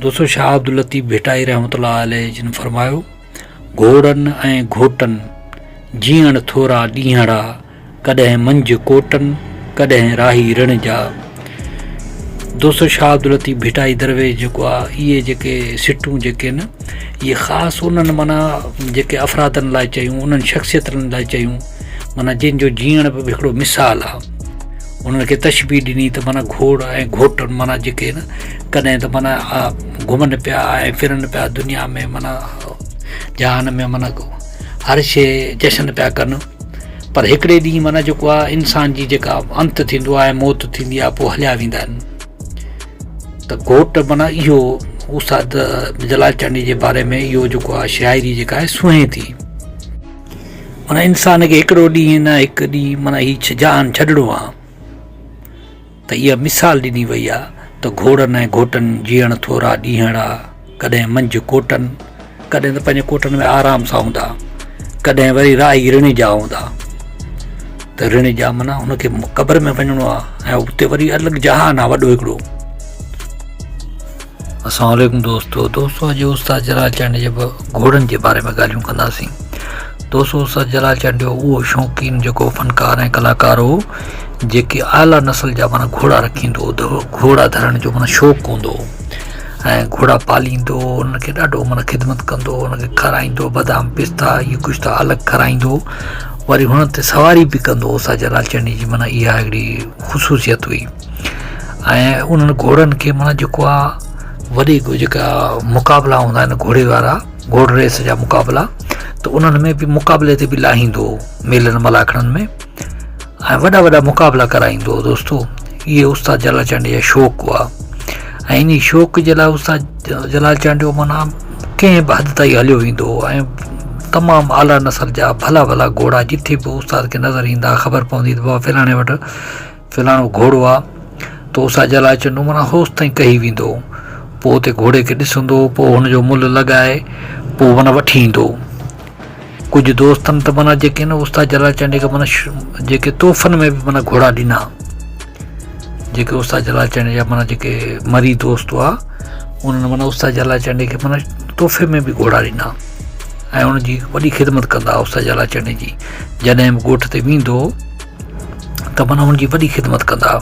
दोस्तों शाह अब्दुल लतीफ़ भिटाई रहमतुल्लाह अलैह जिन फरमायो, घोड़नि ऐं घोटनि जीअण थोरा ॾींहड़ा, कॾहिं मंझि कोटनि कॾहिं राही रण जा। दोस्तों शाह अब्दुल लतीफ़ भिटाई दरवेश जेको आहे, इहे जेके सिटूं जेके न, इहे ख़ासि उन्हनि माना जेके अफ़रादनि लाइ चयूं, उन्हनि शख़्सियतनि लाइ चयूं, माना जंहिंजो जीअण बि हिकिड़ो मिसाल आहे। उन्हनि खे तशबीह ॾिनी त माना घोड़ ऐं घोटनि माना जेके न, कॾहिं त माना घुमनि पिया ऐं फिरनि पिया दुनिया में, माना जहान में, माना हर शइ जशन पिया कनि। पर हिकिड़े ॾींहुं माना जेको आहे इंसान जी जेका अंत थींदो आहे, मौत थींदी आहे, पोइ हलिया वेंदा आहिनि। त घोट माना इहो उस्ताद जलाल चांडी जे बारे में इहो जेको आहे शाइरी जेका आहे सुहे थी, माना इंसान खे हिकिड़ो ॾींहुं न हिकु ॾींहुं माना हीअ जहान छॾिणो आहे। त इहा मिसाल ॾिनी वई आहे त घोड़नि ऐं घोटनि जीअण थोरा ॾींहड़ा, कॾहिं मंझि कोटनि, कॾहिं त पंहिंजे कोटनि में आराम सां हूंदा, कॾहिं वरी राही ऋण जा हूंदा। त ऋण जा माना हुनखे क़बर में वञिणो आहे ऐं उते वरी अलॻि जहान आहे वॾो हिकिड़ो। अस्सलामु अलैकुम दोस्तों अॼु उस्ताद जलाल चांडी जे घोड़नि जे बारे में ॻाल्हियूं कंदासीं। दोस्तों उस्ताद जलाल चांडी उहो शौक़ीन जेको फनकार ऐं कलाकार हो, जेके आला नस्ल जा माना घोड़ा रखींदो, घोड़ा धरण जो माना शौक़ु हूंदो ऐं घोड़ा पालींदो, उनखे ॾाढो माना ख़िदमत कंदो, उनखे खाराईंदो, बादाम पिस्ता इहे कुझु त अलॻि खाराईंदो, वरी हुन ते सवारी बि कंदो। उस्ताद जलाल चांडी जी माना इहा हिकिड़ी ख़ुशूसियत हुई। ऐं उन्हनि घोड़नि खे माना जेको आहे वॾी जेका मुक़ाबला हूंदा आहिनि घोड़े वारा, घोड़ रेस जा मुक़ाबला, त उन्हनि में बि मुक़ाबले ते बि लाहींदो मेलनि मलाखड़नि में, ऐं वॾा वॾा मुक़ाबला कराईंदो। दोस्तों इहे उस्ताद जलाल चांडी जा शौक़ु हुआ ऐं इन शौक़ जे लाइ उस्ताद जलाल चांडी माना कंहिं बि हद ताईं हलियो वेंदो ऐं तमामु आला नस्ल जा भला भला घोड़ा जिथे बि उस्ताद खे नज़र ईंदा, ख़बर पवंदी त बाबा फिलाणे वटि फिलाणो घोड़ो आहे, त उस्ताद जलाल चांडी माना होसि ताईं कही वेंदो। पोइ उते घोड़े खे ॾिसंदो, पोइ हुनजो मुल्ह लॻाए पोइ माना वठी ईंदो। कुझु दोस्तनि त माना जेके न उस्ताद जलाल चांडी खे माना जेके तोहफ़नि में बि माना घोड़ा ॾिना, जेके उस्ताद जलाल चांडी जा माना जेके मरी दोस्त हुआ, उन्हनि माना उस्ताद जलाल चांडी खे माना तोहफ़े में बि घोड़ा ॾिना ऐं उनजी वॾी ख़िदमत कंदा उस्ताद जलाल चांडी जी। जॾहिं बि ॻोठ ते वेंदो त माना हुनजी वॾी ख़िदमत कंदा।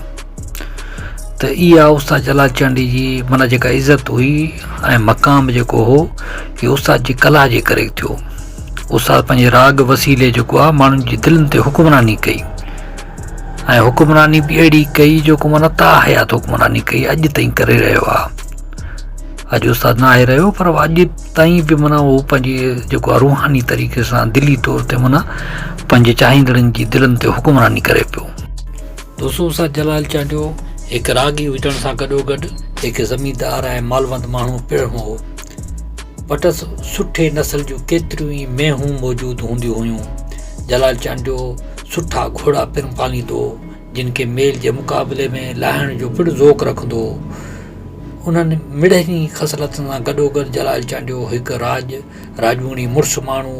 त इहा उस्ताद जलाल चांडी जी माना जेका इज़त हुई ऐं मक़ाम जेको हो, इहो उस्ताद जी कला जे करे थियो। उस्ताद पंहिंजे राग वसीले जेको आहे माण्हुनि जी दिलनि ते हुकुमरानी कई ऐं हुकुमरानी बि अहिड़ी कई जेको माना ताहयात हुकुमरानी कई, अॼु ताईं करे रहियो आहे। अॼु उस्ताद न आहे रहियो, पर अॼु ताईं बि माना उहो पंहिंजे जेको आहे रूहानी तरीक़े सां दिली तौर ते माना पंहिंजे चाहींदड़नि जी दिलनि ते हुकुमरानी करे पियो। दोस्तों उस्ताद जलाल चांडी हिकु रागी हुजण सां गॾोगॾु हिकु ज़मींदार ऐं मालवंत माण्हू पिणु हो। वटि सुठे नस्ल जूं केतिरियूं ई मेहूं मौजूदु हूंदियूं हुयूं। जलाल चांडी सुठा घोड़ा पिणु पालींदो, जिन खे मेल जे मुक़ाबले में लाहिण जो पिणु ज़ौक़ु रखंदो। उन्हनि मिड़नि ख़सलतुनि सां गॾोगॾु जलाल चांडी हिकु राजूणी मुड़ुसु माण्हू,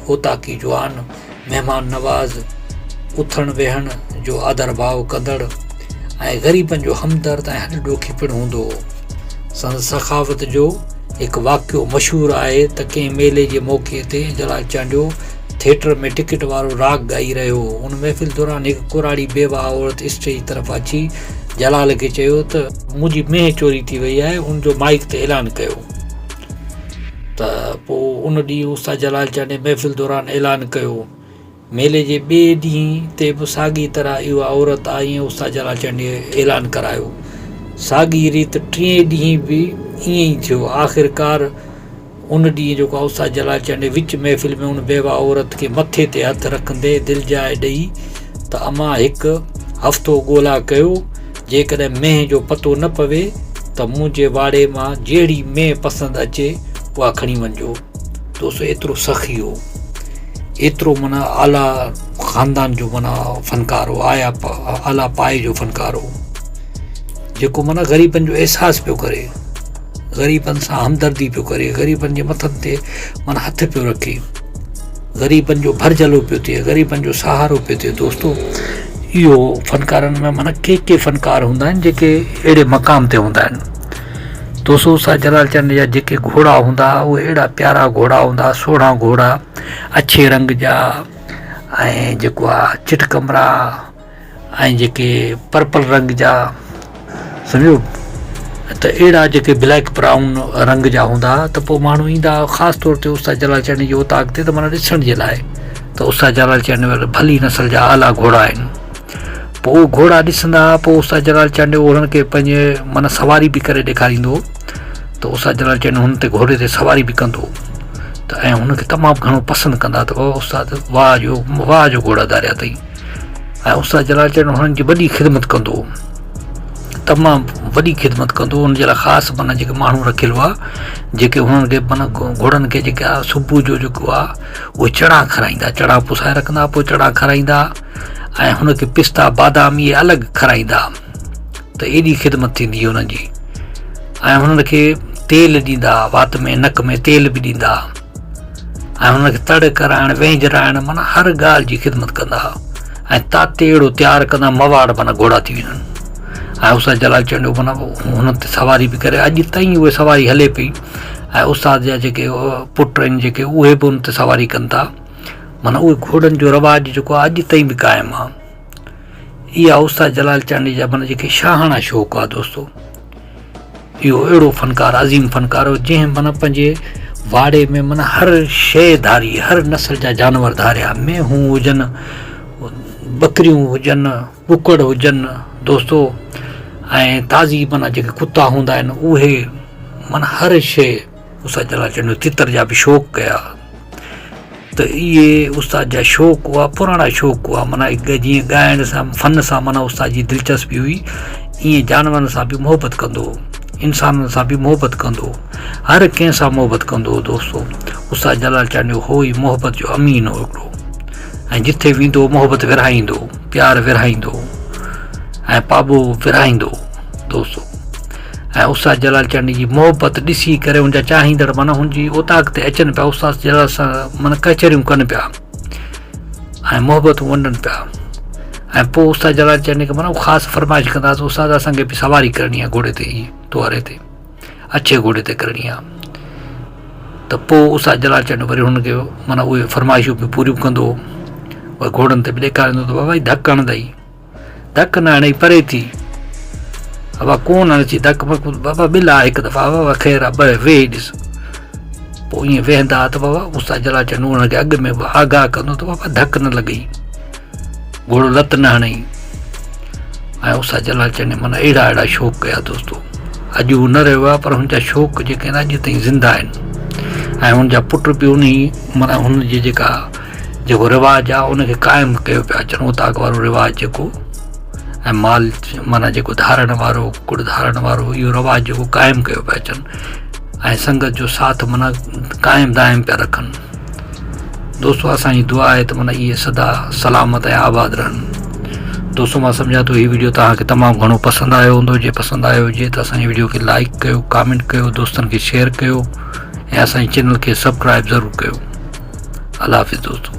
ओताकी जवान, महिमान नवाज़, उथण वेहण जो आदर भाव कंदड़ ऐं ग़रीबनि जो हमदर्द ऐं हॾ ॾोखी पिणु हूंदो। संदसि सखावत जो हिकु वाक़ियो मशहूरु आहे त कंहिं मेले जे मौक़े ते जलाल चांडी थिएटर में टिकट वारो राग ॻाई रहियो हो। उन महफ़िल दौरान हिकु कुराड़ी बेवा औरत स्टेज तरफ़ अची जलाल खे चयो त मुंहिंजी मेंह चोरी थी वई आहे, उनजो माइक ते ऐलान कयो। त पोइ उन ॾींहुं उस्ताद जलाल चांडी महफ़िल दौरान ऐलान कयो। मेले जे ॿिए ॾींहं ते बि साॻी तरह इहा औरत आई ऐं उस्ताद जलाल चांडी ऐलान करायो। साॻी रीति टीं ॾींहं बि ईअं ई थियो। आख़िरकार उन ॾींहुं जेको आहे उस्ताद जलाल चांडी विच महफ़िल में उन बेवा औरत खे मथे ते हथु रखंदे दिलिजाए ॾेई त अमां हिकु हफ़्तो ॻोल्हा कयो, जेकॾहिं मेंह जो पतो न पवे त मुंहिंजे वाड़े मां जहिड़ी मेंह पसंदि अचे उहा खणी वञिजो। दोस्तो एतिरो सख़ी हो, एतिरो माना आला ख़ानदान जो माना फ़नकार हो, आला पाए जो फ़नकार हो, जेको माना ग़रीबनि जो अहसासु पियो करे, ग़रीबनि सां हमदर्दी पियो करे, ग़रीबनि जे मथनि ते माना हथु पियो रखे, ग़रीबनि जो भरजलो पियो थिए, ग़रीबनि जो सहारो पियो थिए। दोस्तो इहो फ़नकारनि में माना के फ़नकार हूंदा आहिनि जेके अहिड़े मक़ाम ते हूंदा आहिनि। दोस्तों उस्ताद जलाल चंद जा जेके घोड़ा हूंदा उहे अहिड़ा प्यारा घोड़ा हूंदा, 16 घोड़ा अछे रंग जा ऐं जेको आहे चिटकमरा ऐं जेके पर्पल रंग जा, सम्झो त अहिड़ा जेके ब्लैक ब्राउन रंग जा हूंदा त पोइ माण्हू ईंदा ख़ासि तौर ते उस्ताद जलाल चंद जी उताक ते त माना ॾिसण जे लाइ त उस्ताद जलाल चंद भली नसल जा आला घोड़ा आहिनि। पोइ उहे घोड़ा ॾिसंदा, पोइ उस्ताद जलाल चंद उन्हनि खे पंहिंजे माना सवारी बि करे ॾेखारींदो त उस्ताद जलाल चंद हुन ते घोड़े ते सवारी बि कंदो त ऐं हुनखे तमामु घणो पसंदि कंदा त उस्ताद वाह जो घोड़ा धारिया अथई। ऐं उस्ताद जलाल चंद हुननि जी वॾी ख़िदमत कंदो, तमामु वॾी ख़िदमत कंदो। हुनजे लाइ ख़ासि माना जेके माण्हू रखियलु हुआ जेके हुननि खे माना घोड़नि खे जेके आहे सुबुह जो जेको आहे उहे चणा खाराईंदा, चणा पुसाए रखंदा, पोइ चणा खाराईंदा ऐं हुनखे पिस्ता बादाम इहे अलॻि खाराईंदा त एॾी ख़िदमत थींदी हुननि जी। ऐं हुननि खे तेल ॾींदा, वात में नक में तेल बि ॾींदा ऐं हुनखे तड़ कराइण वेंझराइण माना हर ॻाल्हि जी ख़िदमत कंदा ऐं ताते अहिड़ो तयारु कंदा मवाड़ माना घोड़ा थी वञनि। ऐं उस्ताद जलाल चंद माना हुन ते सवारी बि करे, अॼु ताईं उहे सवारी हले पई ऐं उस्ताद जा जेके पुट आहिनि जेके उहे बि हुन ते सवारी कनि था, माना उहे घोड़नि जो रवाजु जेको आहे अॼु ताईं बि क़ाइमु आहे। इहा उस्ताद जलाल चंद जा माना जेके शाहाना शौक़ु आहे दोस्तो, इहो अहिड़ो फ़नकार अज़ीम फ़नकार हो जंहिं माना पंहिंजे वाड़े में माना हर शइ धारी, हर नस्ल जा जानवर धारिया, मेहूं हुजनि, बकरियूं हुजनि, कुकड़ हुजनि दोस्तो, ऐं ताज़ी माना जेके कुता हूंदा आहिनि उहे माना हर शइ उस्ताद जलाल चंद तितर जा बि शौक़ु कया। त इहे उस्ताद जा शौक़ु हुआ, पुराणा शौक़ु हुआ, माना जीअं ॻाइण सां फ़न सां माना उस्ताद जी दिलचस्पी हुई, ईअं जानवरनि सां बि मोहबत कंदो, इंसाननि सां बि मोहबत कंदो, हर कंहिं सां मोहबत कंदो हो दोस्तो। उस्ताद जलाल चंद हो ई मोहबत जो अमीन हो हिकिड़ो, ऐं जिथे वेंदो मोहबत विरहाईंदो, प्यार विरहाईंदो ऐं पाबो विरहाईंदो दोस्तो। ऐं उस्ताद जलाल चंद जी मोहबत ॾिसी करे हुनजा चाहींदड़ माना हुनजी उताक ते अचनि पिया, उस्ताद जलाल सां माना कचरियूं कनि पिया ऐं मोहबतूं वंडनि पिया। ऐं पोइ उस्ताद जलाल चंद खे माना ख़ासि फरमाइश कंदा त उस्ताद असांखे बि सवारी करणी आहे घोड़े ते, तुआरे ते, अच्छे घोड़े ते करणी आहे। त पोइ उस्ताद जलाल चंद वरी हुनखे माना उहे फरमाइशूं बि पूरियूं कंदो, उहे घोड़नि ते बि ॾेखारींदो त बाबा धकु हणंदई, धकु न हणई परे थी, बाबा कोन हणची धकु, बाबा बिल आहे हिकु दफ़ा, बाबा ख़ैरु आहे ॿ वेही ॾिस। पोइ ईअं वेहंदा त बाबा उस्ताद जलाल चंद हुनखे अॻु में आगाह कंदो त बाबा धकु न लॻई, घोड़ो लत न हणई। ऐं उस्ताद जलाल चंद माना अहिड़ा शौक़ु कया दोस्तो। अॼु हू न रहियो आहे पर हुनजा शौक़ु जेके आहिनि अॼु ताईं ज़िंदा आहिनि ऐं हुनजा पुट बि उन माना हुनजी जेको रिवाजु आहे उनखे क़ाइमु कयो पिया अचनि, उताक वारो रिवाजु जेको ऐं माल माना जेको धारण वारो, कुड़ धारण वारो, इहो रिवाजु जेको क़ाइमु कयो पिया अचनि ऐं संगत जो साथ माना क़ाइमु दाइमु पिया रखनि दोस्तो। असांजी दुआ आहे त माना इहे सदा सलामत ऐं आबाद रहनि दोस्तो। मां सम्झां थो हीउ वीडियो तव्हांखे तमामु घणो पसंदि आयो हूंदो। जे पसंदि आयो हुजे त असांजी वीडियो खे लाइक कयो, कमेंट कयो, दोस्तनि खे शेयर कयो ऐं असांजे चैनल खे सब्सक्राइब ज़रूरु कयो। अल्लाह हाफ़िज़ दोस्तो।